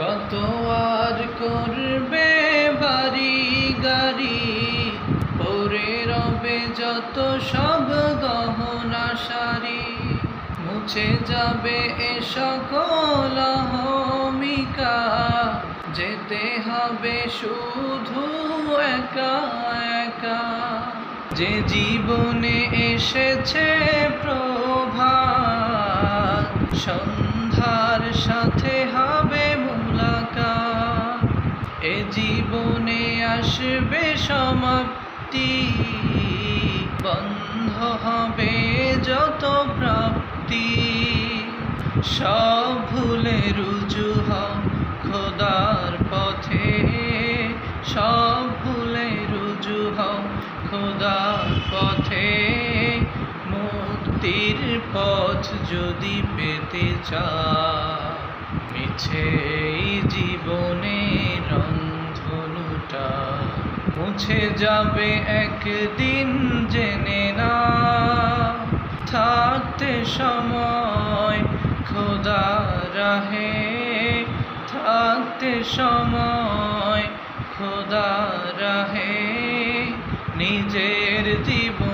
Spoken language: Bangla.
কত আর করবে বাড়ি গাড়ি, পরে রবে যত সব গহনা শাড়ি। মুছে যাবে এ সকল অহমিকা, যেতে হবে শুধু একা একা। যে জীবনে এসেছে প্রভাত, সন্ধ্যার সাথে হবে মুলাকাত। এ জীবনে আসবে সমাপ্তি, বন্ধ হবে যত প্রাপ্তি। সব ভুলে রুজু হও খোদার পথে, সব ভুলে রুজু হও খোদার পথে। মুক্তির পথ যদি পেতে চাও, মিছে এই জীবনের রংধনুটা মুছে যাবে একদিন, জেনে না। থাকতে সময় খোদার রাহে, থাকতে সময় খোদার রাহে, নিজের জীবন